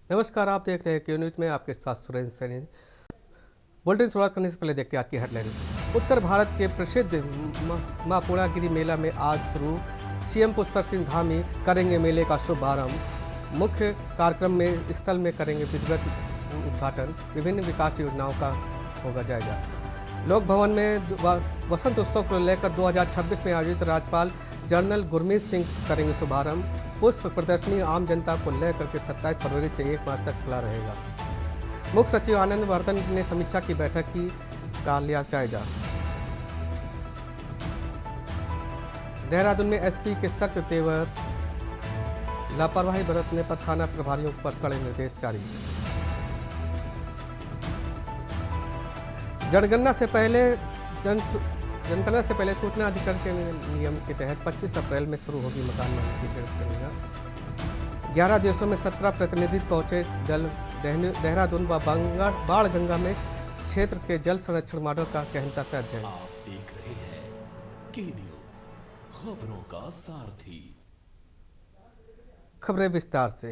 नमस्कार, आप देख रहे हैं क्यू न्यूज में आपके साथ सुरेंद्र सैनी। बुलेटिन शुरुआत करने से पहले देखते हैं आज की हेडलाइन। उत्तर भारत के प्रसिद्ध मां पूर्णागिरि मेला में आज शुरू, सीएम पुष्कर सिंह धामी करेंगे मेले का शुभारंभ। मुख्य कार्यक्रम में स्थल में करेंगे विधिवत उद्घाटन, विभिन्न विकास योजनाओं का होगा जायजा। लोक भवन में वसंत उत्सव को लेकर 2026 में आयोजित राज्यपाल जनरल गुरमीत सिंह करेंगे शुभारंभ। पुष्प प्रदर्शनी आम जनता को लेकर के 27 फरवरी से 1 मार्च तक खुला रहेगा। मुख्य सचिव आनंद वर्धन ने समीक्षा की बैठक का लिया जायजा। देहरादून में एसपी के सख्त तेवर, लापरवाही बरतने पर थाना प्रभारियों पर कड़े निर्देश जारी। जनगणना से पहले सूचना अधिकार के नियम के तहत 25 अप्रैल में शुरू होगी मकान मालिक की जनगणना। 11 देशों में 17 प्रतिनिधि पहुंचे दल। देहरादून व बाढ़ गंगा में क्षेत्र के जल संरक्षण मॉडल का गहनता से अध्ययन। आप देख रहे हैं की न्यूज़, खबरों का सारथी। खबरें विस्तार से।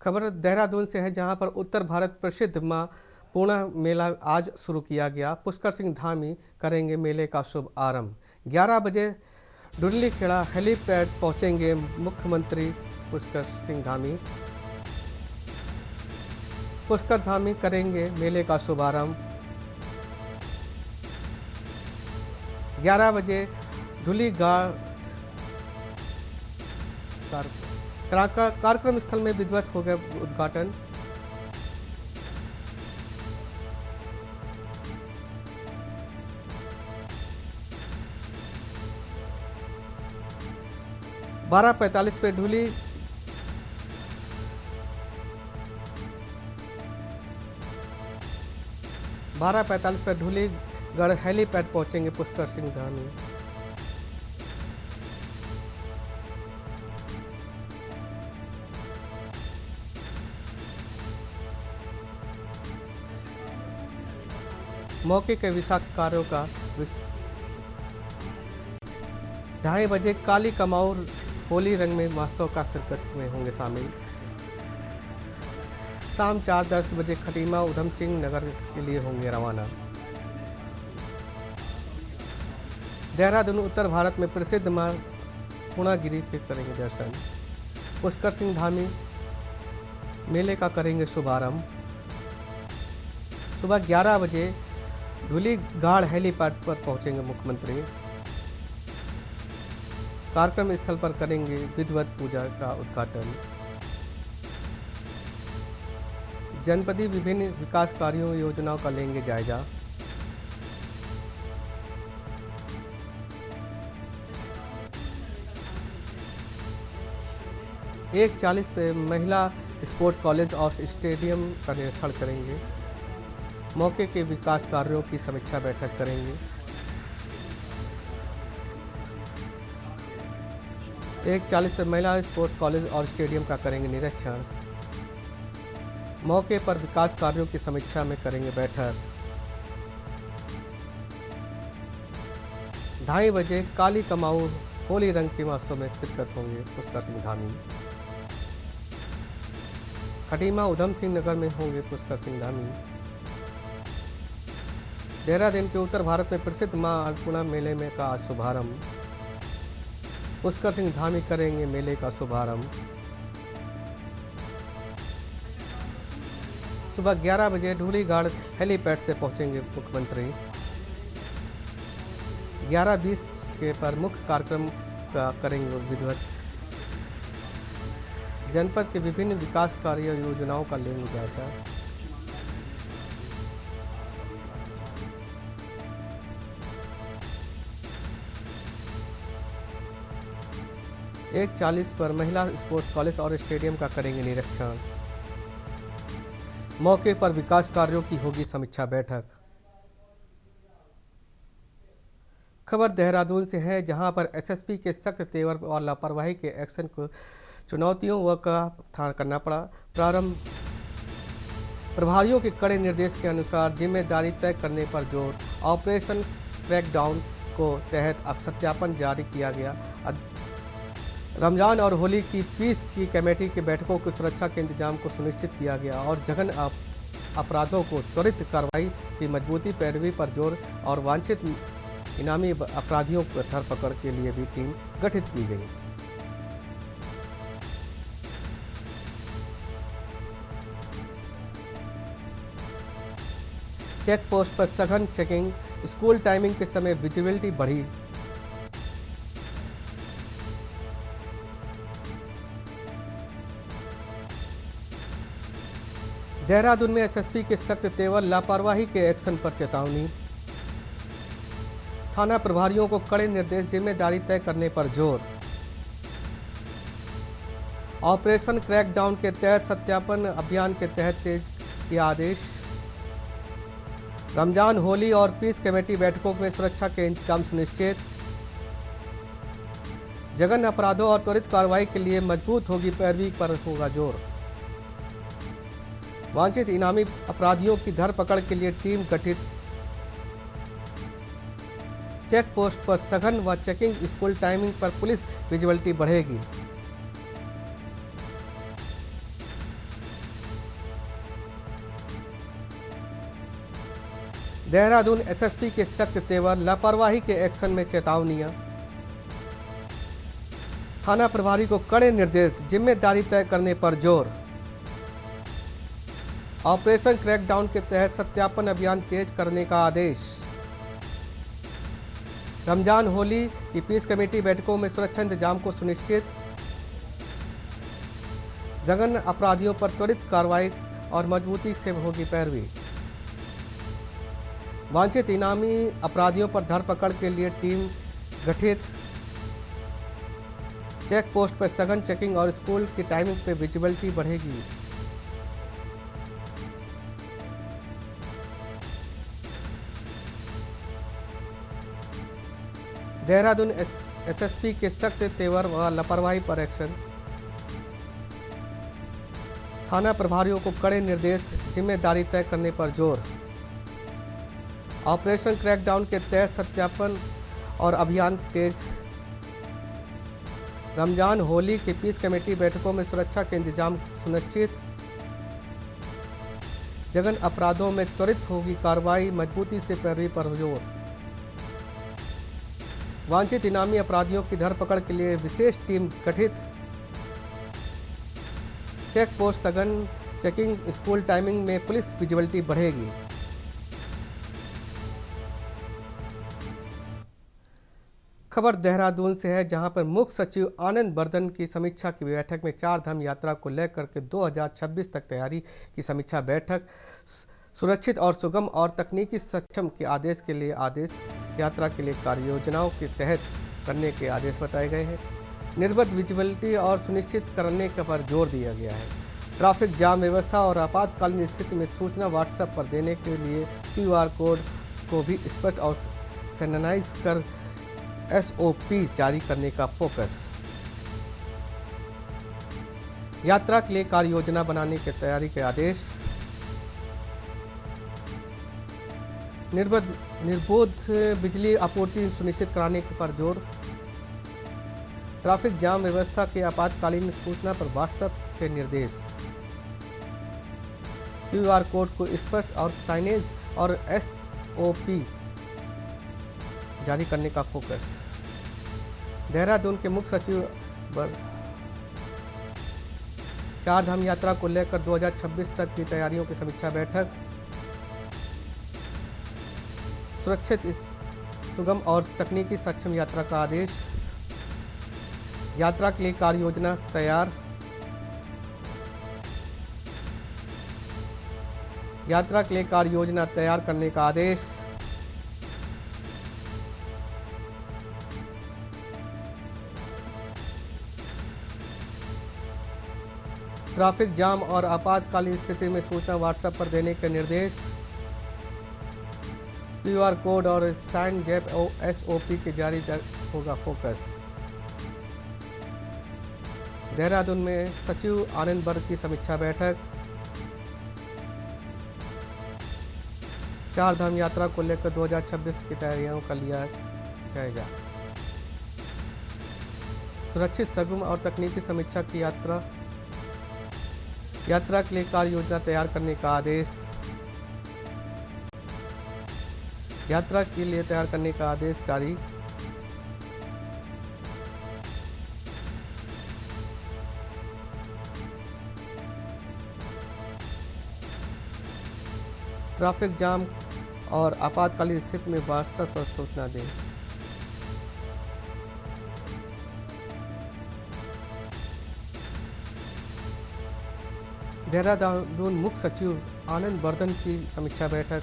खबर देहरादून से है, जहां पर उत्तर भारत प्रसिद्ध मां पूर्णा मेला आज शुरू किया गया। पुष्कर सिंह धामी करेंगे मेले का शुभ आरंभ। 11 बजे डुल्ली खेड़ा हेलीपैड पहुंचेंगे मुख्यमंत्री पुष्कर सिंह धामी। पुष्कर धामी करेंगे मेले का शुभारंभ। 11 बजे डुली कार्यक्रम स्थल में विधिवत हो गया उद्घाटन। बारह 45 पे ढूली ढूलीगढ़ हेलीपैड पहुंचेंगे पुष्कर सिंह धामी। मौके के विकासकार्यों का 2:30 बजे काली कमाऊर होली रंग में महोत्सव का शिरकत में होंगे शामिल। शाम 4:10 बजे खटीमा उधम सिंह नगर के लिए होंगे रवाना। देहरादून उत्तर भारत में प्रसिद्ध मां पूर्णागिरि के करेंगे दर्शन। पुष्कर सिंह धामी मेले का करेंगे शुभारंभ। सुबह 11 बजे धूलीगाड़ हेलीपैड पर पहुंचेंगे मुख्यमंत्री। कार्यक्रम स्थल पर करेंगे विधिवत पूजा का उद्घाटन। जनपदीय विभिन्न विकास कार्यों योजनाओं का लेंगे जायजा। एक 40 पे महिला स्पोर्ट्स कॉलेज और स्टेडियम का निरीक्षण करेंगे। मौके के विकास कार्यों की समीक्षा बैठक करेंगे। 1:40 पे महिला स्पोर्ट्स कॉलेज और स्टेडियम का करेंगे निरीक्षण। मौके पर विकास कार्यों की समीक्षा में करेंगे बैठक। 2:30 बजे काली कमाऊर होली रंग के महोत्सव में शिरकत होंगे पुष्कर सिंह धामी। खटीमा उधम सिंह नगर में होंगे पुष्कर सिंह धामी। देहरादून के उत्तर भारत में प्रसिद्ध मां अन्नपूर्णा मेले में का आज शुभारंभ। पुष्कर सिंह धामी करेंगे मेले का शुभारंभ। सुबह 11 बजे ढूलीगाड़ हेलीपैड से पहुंचेंगे मुख्यमंत्री। 11:20 के पर मुख्य कार्यक्रम का करेंगे विधिवत। जनपद के विभिन्न विकास कार्य योजनाओं का लेंगे जायजा। एक 40 पर महिला स्पोर्ट्स कॉलेज और स्टेडियम का करेंगे निरीक्षण। मौके पर विकास कार्यों की होगी समीक्षा बैठक। खबर देहरादून से है, जहां पर एसएसपी के सख्त तेवर और लापरवाही के एक्शन को चुनौतियों का करना पड़ा। प्रभारियों के कड़े निर्देश के अनुसार जिम्मेदारी तय करने पर जोर। ऑपरेशन क्रैकडाउन को तहत अब सत्यापन जारी किया गया। रमजान और होली की पीस की कमेटी की बैठकों की सुरक्षा के इंतजाम को सुनिश्चित किया गया और जघन अपराधों को त्वरित कार्रवाई की मजबूती पैरवी पर जोर और वांछित इनामी अपराधियों की धरपकड़ के लिए भी टीम गठित की गई। चेक पोस्ट पर सघन चेकिंग, स्कूल टाइमिंग के समय विजिबिलिटी बढ़ी। देहरादून में एसएसपी के सख्त तेवर, लापरवाही के एक्शन पर चेतावनी। थाना प्रभारियों को कड़े निर्देश, जिम्मेदारी तय करने पर जोर। ऑपरेशन क्रैकडाउन के तहत सत्यापन अभियान के तहत तेज किया आदेश। रमजान, होली और पीस कमेटी बैठकों में सुरक्षा के इंतजाम सुनिश्चित। जघन्य अपराधों और त्वरित कार्रवाई के लिए मजबूत होगी पैरवी पर होगा जोर। वांछित इनामी अपराधियों की धरपकड़ के लिए टीम गठित। चेक पोस्ट पर सघन व चेकिंग, स्कूल टाइमिंग पर पुलिस विजिबिलिटी बढ़ेगी। देहरादून एसएसपी के सख्त तेवर, लापरवाही के एक्शन में चेतावनियां। थाना प्रभारी को कड़े निर्देश, जिम्मेदारी तय करने पर जोर। ऑपरेशन क्रैकडाउन के तहत सत्यापन अभियान तेज करने का आदेश। रमजान, होली की पीस कमेटी बैठकों में सुरक्षा इंतजाम को सुनिश्चित। जघन्य अपराधियों पर त्वरित कार्रवाई और मजबूती से होगी पैरवी। वांछित इनामी अपराधियों पर धरपकड़ के लिए टीम गठित। चेक पोस्ट पर सघन चेकिंग और स्कूल की टाइमिंग पर विजिबिलिटी बढ़ेगी। देहरादून एसएसपी के सख्त तेवर व लापरवाही पर एक्शन। थाना प्रभारियों को कड़े निर्देश, जिम्मेदारी तय करने पर जोर। ऑपरेशन क्रैकडाउन के तहत सत्यापन और अभियान तेज। रमजान, होली की पीस कमेटी बैठकों में सुरक्षा के इंतजाम सुनिश्चित। जघन्य अपराधों में त्वरित होगी कार्रवाई, मजबूती से पैरवी पर जोर। वांछित इनामी अपराधियों की धरपकड़ के लिए विशेष टीम गठित। चेक पोस्ट सघन चेकिंग, स्कूल टाइमिंग में पुलिस विजिबिलिटी बढ़ेगी। खबर देहरादून से है, जहां पर मुख्य सचिव आनंद बर्धन की समीक्षा की बैठक में चार धाम यात्रा को लेकर के 2026 तक तैयारी की समीक्षा बैठक। सुरक्षित और सुगम और तकनीकी सक्षम के आदेश के लिए आदेश, यात्रा के लिए कार्य योजनाओं के तहत करने के आदेश बताए गए हैं। निर्बाध विजिबिलिटी और सुनिश्चित करने पर जोर दिया गया है। ट्रैफिक जाम व्यवस्था और आपातकालीन स्थिति में सूचना व्हाट्सएप पर देने के लिए QR कोड को भी स्पष्ट और सैनिटाइज कर SOP जारी करने का फोकस। यात्रा के लिए कार्य योजना बनाने की तैयारी के आदेश। निर्बाध बिजली आपूर्ति सुनिश्चित कराने पर जोर। ट्रैफिक जाम व्यवस्था के आपातकालीन सूचना पर व्हाट्सएप के निर्देश। QR कोड को स्पष्ट और साइनेज और SOP जारी करने का फोकस। देहरादून के मुख्य सचिव चार धाम यात्रा को लेकर 2026 तक की तैयारियों की समीक्षा बैठक। सुरक्षित, सुगम और तकनीकी सक्षम यात्रा का आदेश। यात्रा के लिए कार्य योजना तैयार। यात्रा के लिए कार्य योजना तैयार करने का आदेश। ट्रैफिक जाम और आपातकालीन स्थिति में सूचना व्हाट्सएप पर देने के निर्देश। QR कोड और साइन जेप SOP के जारी होगा फोकस। देहरादून में सचिव आनंद बर्ध की समीक्षा बैठक। चार धाम यात्रा को लेकर 2026 की तैयारियों का लिया जायजा। सुरक्षित, सुगम और तकनीकी समीक्षा की यात्रा के लिए कार्य योजना तैयार करने का आदेश। यात्रा के लिए तैयार करने का आदेश जारी। ट्रैफिक जाम और आपातकालीन स्थिति में व्हाट्सएप पर सूचना दें। देहरादून मुख्य सचिव आनंद बर्धन की समीक्षा बैठक।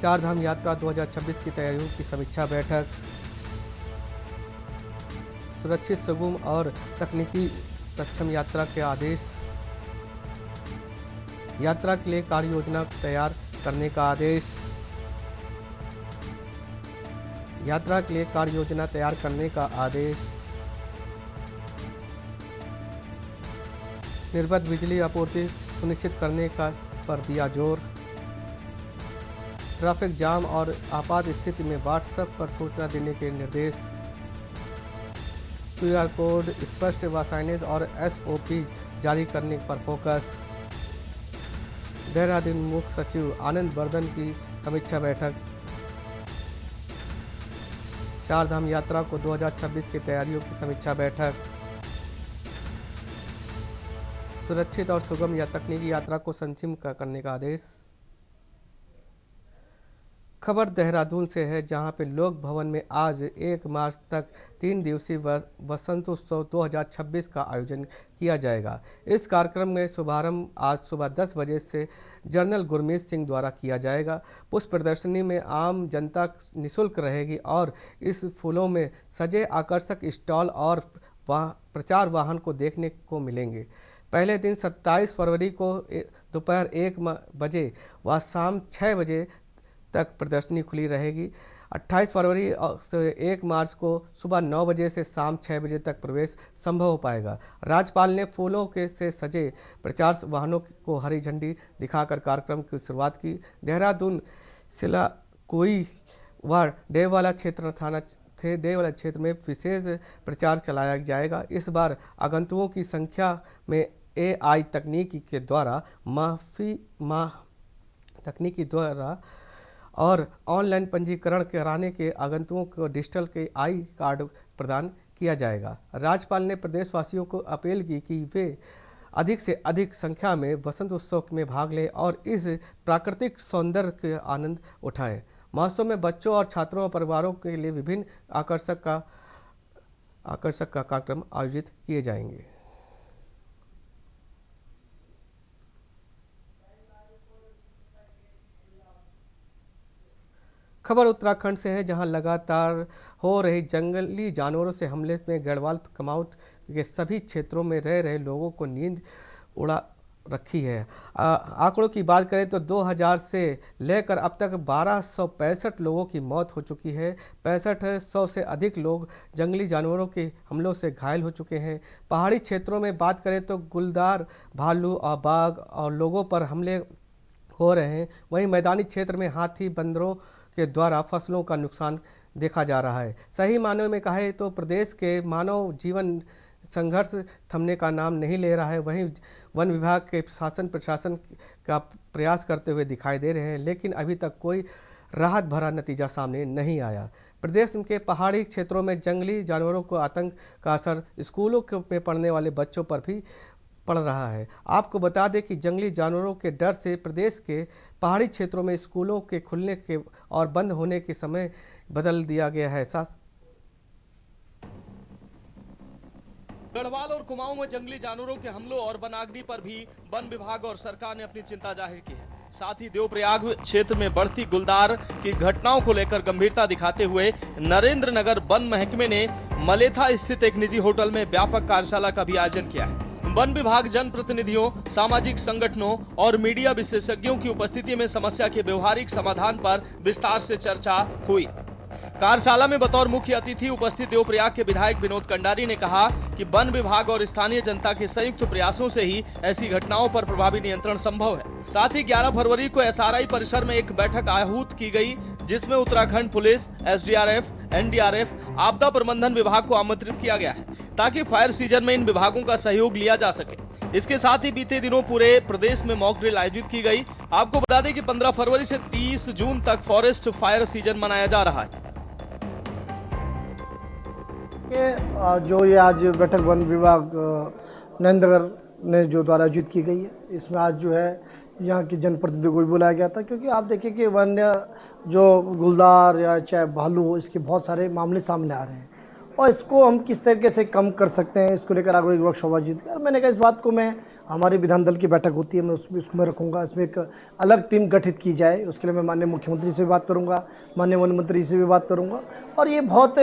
चार धाम यात्रा 2026 की तैयारियों की समीक्षा बैठक। सुरक्षित, सुगम और तकनीकी सक्षम यात्रा के आदेश। यात्रा के लिए कार्य योजना तैयार करने का आदेश। यात्रा के लिए कार्य योजना तैयार करने का आदेश। निर्बाध बिजली आपूर्ति सुनिश्चित करने का पर दिया जोर। ट्रैफिक जाम और आपात स्थिति में व्हाट्सएप पर सूचना देने के निर्देश। QR कोड स्पष्ट व साइनेज और SOP जारी करने पर फोकस। देहरादून मुख्य सचिव आनंद बर्धन की समीक्षा बैठक। चार धाम यात्रा को 2026 की तैयारियों की समीक्षा बैठक। सुरक्षित और सुगम या तकनीकी यात्रा को संक्षिप्त करने का आदेश। खबर देहरादून से है, जहां पे लोक भवन में आज 1 मार्च तक 3 दिवसीय वसंत उत्सव 2026 का आयोजन किया जाएगा। इस कार्यक्रम में शुभारंभ आज सुबह 10 बजे से जनरल गुरमीत सिंह द्वारा किया जाएगा। पुष्प प्रदर्शनी में आम जनता निःशुल्क रहेगी और इस फूलों में सजे आकर्षक स्टॉल और प्रचार वाहन को देखने को मिलेंगे। पहले दिन 27 फरवरी को दोपहर 1 बजे व शाम 6 बजे तक प्रदर्शनी खुली रहेगी। 28 फरवरी से 1 मार्च को सुबह 9 बजे से शाम 6 बजे तक प्रवेश संभव हो पाएगा। राज्यपाल ने फूलों के से सजे प्रचार वाहनों को हरी झंडी दिखाकर कार्यक्रम की शुरुआत की। देहरादून सिलाकोई व डेवाला क्षेत्र में विशेष प्रचार चलाया जाएगा। इस बार आगंतुकों की संख्या में AI तकनीकी द्वारा और ऑनलाइन पंजीकरण कराने के आगंतुकों को डिजिटल के आई कार्ड प्रदान किया जाएगा। राज्यपाल ने प्रदेशवासियों को अपील की कि वे अधिक से अधिक संख्या में वसंत उत्सव में भाग लें और इस प्राकृतिक सौंदर्य के आनंद उठाएं। महोत्सव में बच्चों और छात्रों और परिवारों के लिए विभिन्न आकर्षक का कार्यक्रम आयोजित किए जाएंगे। खबर उत्तराखंड से है, जहां लगातार हो रही जंगली जानवरों से हमले में गढ़वाल कमाऊं के सभी क्षेत्रों में रह रहे लोगों को नींद उड़ा रखी है। आंकड़ों की बात करें तो 2000 से लेकर अब तक 1265 लोगों की मौत हो चुकी है। 6500 से अधिक लोग जंगली जानवरों के हमलों से घायल हो चुके हैं। पहाड़ी क्षेत्रों में बात करें तो गुलदार, भालू और बाघ और लोगों पर हमले हो रहे हैं। वहीं मैदानी क्षेत्र में हाथी, बंदरों के द्वारा फसलों का नुकसान देखा जा रहा है। सही मानों में कहे तो प्रदेश के मानव जीवन संघर्ष थमने का नाम नहीं ले रहा है। वहीं वन विभाग के शासन प्रशासन का प्रयास करते हुए दिखाई दे रहे हैं, लेकिन अभी तक कोई राहत भरा नतीजा सामने नहीं आया। प्रदेश के पहाड़ी क्षेत्रों में जंगली जानवरों को आतंक का असर स्कूलों में पढ़ने वाले बच्चों पर भी पड़ रहा है। आपको बता दें कि जंगली जानवरों के डर से प्रदेश के पहाड़ी क्षेत्रों में स्कूलों के खुलने के और बंद होने के समय बदल दिया गया है। गढ़वाल और कुमाऊं में जंगली जानवरों के हमलों और वनाग्नि पर भी वन विभाग और सरकार ने अपनी चिंता जाहिर की है। साथ ही देवप्रयाग क्षेत्र में बढ़ती गुलदार की घटनाओं को लेकर गंभीरता दिखाते हुए नरेंद्र नगर वन महकमे ने मलेथा स्थित एक निजी होटल में व्यापक कार्यशाला का भी आयोजन किया है। वन विभाग, जनप्रतिनिधियों, सामाजिक संगठनों और मीडिया विशेषज्ञों की उपस्थिति में समस्या के व्यवहारिक समाधान पर विस्तार से चर्चा हुई। कार्यशाला में बतौर मुख्य अतिथि उपस्थित देवप्रयाग के विधायक विनोद कंडारी ने कहा कि वन विभाग और स्थानीय जनता के संयुक्त प्रयासों से ही ऐसी घटनाओं पर प्रभावी नियंत्रण संभव है। साथ ही 11 फरवरी को SRI परिसर में एक बैठक आहूत की गई, जिसमें उत्तराखंड पुलिस, SDRF, NDRF, आपदा प्रबंधन विभाग को आमंत्रित किया गया है ताकि फायर सीजन में इन विभागों का सहयोग लिया जा सके। इसके साथ ही बीते दिनों पूरे प्रदेश में मॉक ड्रिल आयोजित की गई। आपको बता दें कि 15 फरवरी से 30 जून तक फॉरेस्ट फायर सीजन मनाया जा रहा है। जो ये आज बैठक वन विभाग नरेंद्रनगर ने जो द्वारा आयोजित की गई है, इसमें आज जो है यहाँ के जनप्रतिनिधियों को भी बुलाया गया था, क्योंकि आप देखिए कि वन्य जो गुलदार या चाहे भालू हो, इसके बहुत सारे मामले सामने आ रहे हैं और इसको हम किस तरीके से कम कर सकते हैं, इसको लेकर आगे एक वर्कशॉप आयोजित किया। मैंने कहा इस बात को मैं हमारे विधान दल की बैठक होती है, मैं उसमें रखूँगा, इसमें एक अलग टीम गठित की जाए। उसके लिए मैं माननीय मुख्यमंत्री से भी बात करूँगा, माननीय वन मंत्री से भी बात करूँगा और ये बहुत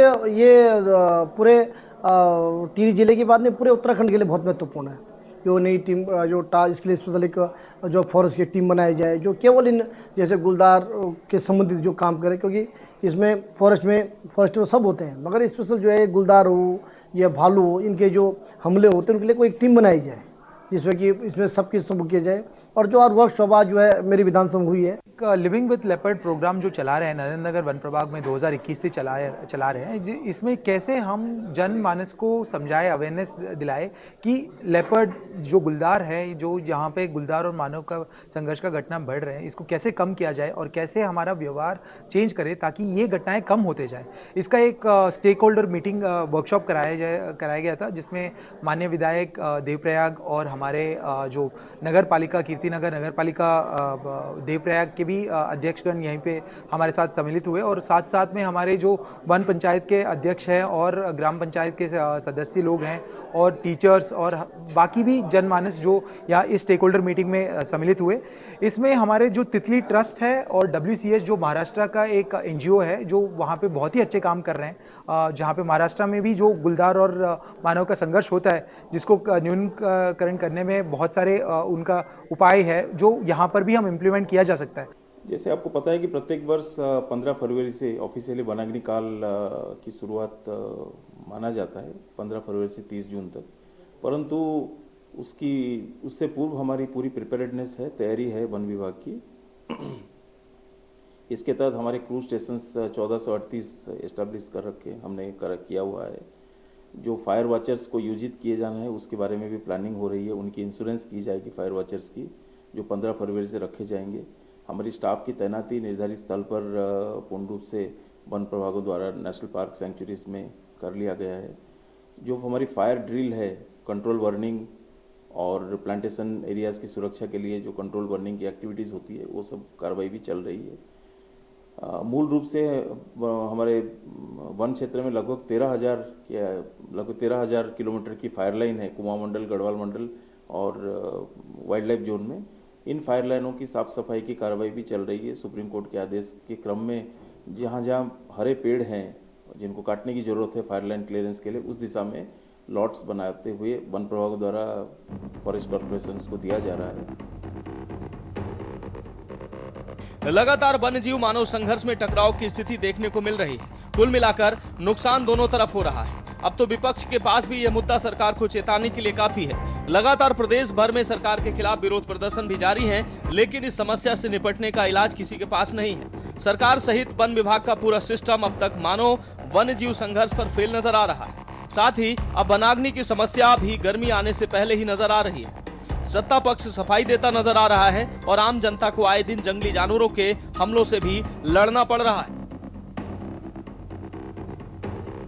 पूरे टिहरी जिले की बात नहीं, पूरे उत्तराखंड के लिए बहुत महत्वपूर्ण है। जो नई टीम इसके लिए स्पेशल एक जो फॉरेस्ट की टीम बनाई जाए, जो केवल इन जैसे गुलदार के संबंधित जो काम करे, क्योंकि इसमें फॉरेस्ट तो सब होते हैं, मगर स्पेशल जो है गुलदार हो या भालू हो, इनके जो हमले होते हैं उनके लिए कोई एक टीम बनाई जाए जिसमें कि इसमें सबकी सब किया जाए। और जो आज वर्कशॉप आज जो है मेरी विधानसभा में हुई है, लिविंग विद लेपर्ड प्रोग्राम जो चला रहे हैं नरेंद्रनगर वन प्रभाग में 2021 से चला रहे हैं, इसमें कैसे हम जनमानस को समझाएं, अवेयरनेस दिलाएं कि लेपर्ड जो गुलदार है, जो यहाँ पे गुलदार और मानव का संघर्ष का घटना बढ़ रहे हैं, इसको कैसे कम किया जाए और कैसे हमारा व्यवहार चेंज करे ताकि ये घटनाएं कम होते जाए। इसका एक स्टेक होल्डर मीटिंग वर्कशॉप कराया गया था, जिसमें माननीय विधायक देवप्रयाग और हमारे जो नगर पालिका कीर्तिनगर नगर पालिका देवप्रयाग के भी अध्यक्षगण यहीं पे हमारे साथ सम्मिलित हुए और साथ साथ में हमारे जो वन पंचायत के अध्यक्ष हैं और ग्राम पंचायत के सदस्य लोग हैं और टीचर्स और बाकी भी जनमानस जो यहाँ इस स्टेक होल्डर मीटिंग में सम्मिलित हुए। इसमें हमारे जो तितली ट्रस्ट है और WCS जो महाराष्ट्र का एक NGO है, जो वहाँ पे बहुत ही अच्छे काम कर रहे हैं, जहाँ पे महाराष्ट्र में भी जो गुलदार और मानव का संघर्ष होता है, जिसको न्यूनीकरण करने में बहुत सारे उनका उपाय है, जो यहाँ पर भी हम इम्प्लीमेंट किया जा सकता है। जैसे आपको पता है कि प्रत्येक वर्ष 15 फरवरी से ऑफिशियली वनाग्नि काल की शुरुआत माना जाता है, 15 फरवरी से 30 जून तक, परंतु उससे पूर्व हमारी पूरी प्रिपेयर्डनेस है, तैयारी है वन विभाग की। इसके तहत हमारे क्रूज स्टेशंस 1438 एस्टेब्लिश कर रखे हमने किया हुआ है। जो फायर वॉचर्स को योजित किए जाना है उसके बारे में भी प्लानिंग हो रही है, उनकी इंश्योरेंस की जाएगी फायर वॉचर्स की, जो 15 फरवरी से रखे जाएंगे। हमारी स्टाफ की तैनाती निर्धारित स्थल पर पूर्ण रूप से वन प्रभागों द्वारा नेशनल पार्क सेंचुरीज में कर लिया गया है। जो हमारी फायर ड्रिल है, कंट्रोल बर्निंग और प्लांटेशन एरियाज़ की सुरक्षा के लिए जो कंट्रोल बर्निंग की एक्टिविटीज़ होती है, वो सब कार्रवाई भी चल रही है। मूल रूप से हमारे वन क्षेत्र में लगभग 13,000 किलोमीटर की फायर लाइन है, कुमाऊं मंडल, गढ़वाल मंडल और वाइल्ड लाइफ जोन में। इन फायर लाइनों की साफ सफाई की कार्रवाई भी चल रही है। सुप्रीम कोर्ट के आदेश के क्रम में जहाँ जहाँ हरे पेड़ हैं जिनको काटने की जरूरत है फायर लाइन क्लियरेंस के लिए, उस दिशा में लॉट्स बनाते हुए वन प्रभाग द्वारा फॉरेस्ट कॉर्पोरेशन को दिया जा रहा है। लगातार वन्य जीव मानव संघर्ष में टकराव की स्थिति देखने को मिल रही है। कुल मिलाकर नुकसान दोनों तरफ हो रहा है। अब तो विपक्ष के पास भी यह मुद्दा सरकार को चेताने के लिए काफी है। लगातार प्रदेश भर में सरकार के खिलाफ विरोध प्रदर्शन भी जारी है, लेकिन इस समस्या से निपटने का इलाज किसी के पास नहीं है। सरकार सहित वन विभाग का पूरा सिस्टम अब तक मानव वन्य जीव संघर्ष पर फेल नजर आ रहा है। साथ ही अब वनाग्नि की समस्या भी गर्मी आने से पहले ही नजर आ रही है। सत्ता पक्ष सफाई देता नजर आ रहा है और आम जनता को आए दिन जंगली जानवरों के हमलों से भी लड़ना पड़ रहा है।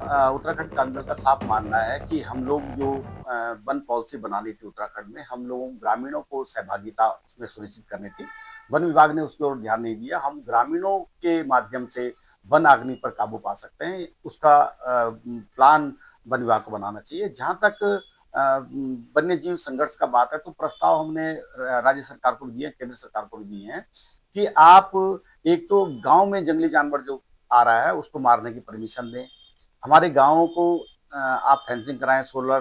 उत्तराखंड कांग्रेस का साफ मानना है कि हम लोग जो वन पॉलिसी बनानी थी उत्तराखंड में, हम लोगों ग्रामीणों को सहभागिता उसमें सुनिश्चित करनी थी। वन विभाग ने उसकी ओर ध्यान नहीं दिया। हम ग्रामीणों के माध्यम से वन अग्नि पर काबू पा सकते हैं, उसका प्लान वन विभाग को बनाना चाहिए। जहाँ तक वन्य जीव संघर्ष का बात है, तो प्रस्ताव हमने राज्य सरकार को भी दिए, केंद्र सरकार को भी दिए हैं कि आप एक तो गांव में जंगली जानवर जो आ रहा है उसको मारने की परमिशन दें। हमारे गांवों को आप फेंसिंग कराएं, सोलर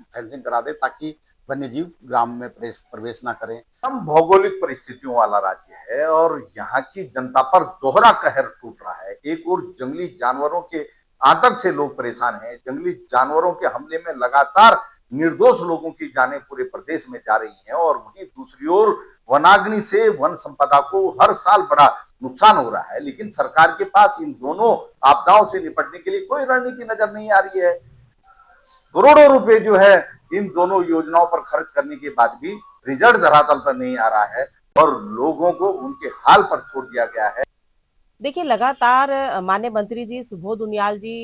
फेंसिंग करा दें ताकि वन्य जीव ग्राम में प्रवेश ना करें। हम भौगोलिक परिस्थितियों वाला राज्य है और यहाँ की जनता पर दोहरा कहर टूट रहा है। एक ओर जंगली जानवरों के आतंक से लोग परेशान हैं, जंगली जानवरों के हमले में लगातार निर्दोष लोगों की जानें पूरे प्रदेश में जा रही हैं, और वहीं दूसरी ओर वनाग्नि से वन संपदा को हर साल बड़ा नुकसान हो रहा है, लेकिन सरकार के पास इन दोनों आपदाओं से निपटने के लिए कोई रणनीति नजर नहीं आ रही है। करोड़ों रुपए जो है इन दोनों योजनाओं पर खर्च करने के बाद भी रिजल्ट धरातल पर नहीं आ रहा है और लोगों को उनके हाल पर छोड़ दिया गया है। देखिए, लगातार माननीय मंत्री जी सुबोध उनियाल जी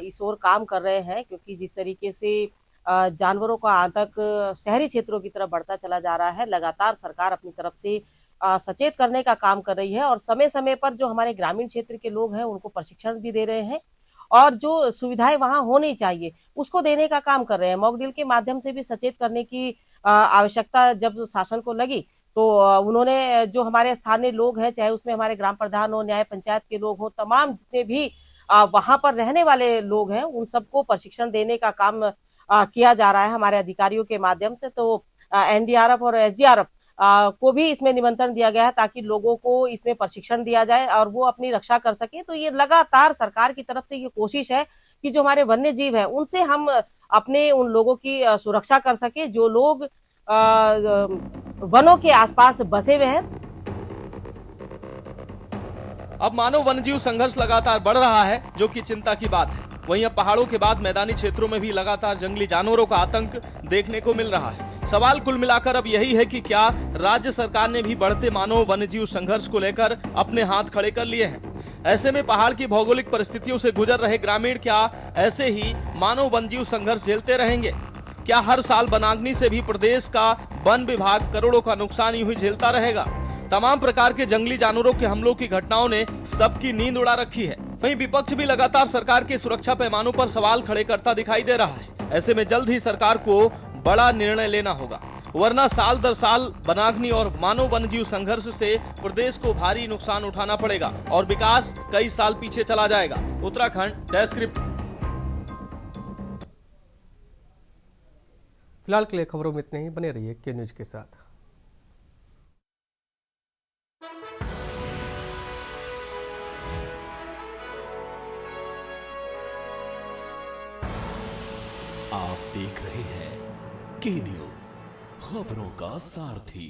इस ओर काम कर रहे हैं, क्योंकि जिस तरीके से जानवरों का आतंक शहरी क्षेत्रों की तरफ बढ़ता चला जा रहा है, लगातार सरकार अपनी तरफ से सचेत करने का काम कर रही है और समय समय पर जो हमारे ग्रामीण क्षेत्र के लोग हैं उनको प्रशिक्षण भी दे रहे हैं और जो सुविधाएं वहां होनी चाहिए उसको देने का काम कर रहे हैं। मॉक ड्रिल के माध्यम से भी सचेत करने की आवश्यकता जब शासन को लगी तो उन्होंने जो हमारे स्थानीय लोग हैं, चाहे उसमें हमारे ग्राम प्रधान हो, न्याय पंचायत के लोग हो, तमाम जितने भी वहां पर रहने वाले लोग हैं उन सबको प्रशिक्षण देने का काम किया जा रहा है हमारे अधिकारियों के माध्यम से। तो एनडीआरएफ और एसडीआरएफ को भी इसमें निमंत्रण दिया गया है ताकि लोगों को इसमें प्रशिक्षण दिया जाए और वो अपनी रक्षा कर सके। तो ये लगातार सरकार की तरफ से ये कोशिश है कि जो हमारे वन्य जीव है उनसे हम अपने उन लोगों की सुरक्षा कर सके जो लोग वनों के आसपास बसे हुए हैं। अब मानव वन्यजीव संघर्ष लगातार बढ़ रहा है, जो कि चिंता की बात है। वहीं अब पहाड़ों के बाद मैदानी क्षेत्रों में भी लगातार जंगली जानवरों का आतंक देखने को मिल रहा है। सवाल कुल मिलाकर अब यही है कि क्या राज्य सरकार ने भी बढ़ते मानव वन्यजीव संघर्ष को लेकर अपने हाथ खड़े कर लिए हैं। ऐसे में पहाड़ की भौगोलिक परिस्थितियों से गुजर रहे ग्रामीण क्या ऐसे ही मानव वन्यजीव संघर्ष झेलते रहेंगे? क्या हर साल वनाग्नि से भी प्रदेश का वन विभाग करोड़ों का नुकसान यूं ही झेलता रहेगा? तमाम प्रकार के जंगली जानवरों के हमलों की घटनाओं ने सबकी नींद उड़ा रखी है। वहीं विपक्ष भी लगातार सरकार के सुरक्षा पैमानों पर सवाल खड़े करता दिखाई दे रहा है। ऐसे में जल्द ही सरकार को बड़ा निर्णय लेना होगा, वरना साल दर साल वनाग्नि और मानव वन्यजीव संघर्ष से प्रदेश को भारी नुकसान उठाना पड़ेगा और विकास कई साल पीछे चला जाएगा। Uttarakhand desk report. फिलहाल के लिए खबरों में इतने ही। बने रहिए के न्यूज के साथ। आप देख रहे हैं के न्यूज, खबरों का सारथी।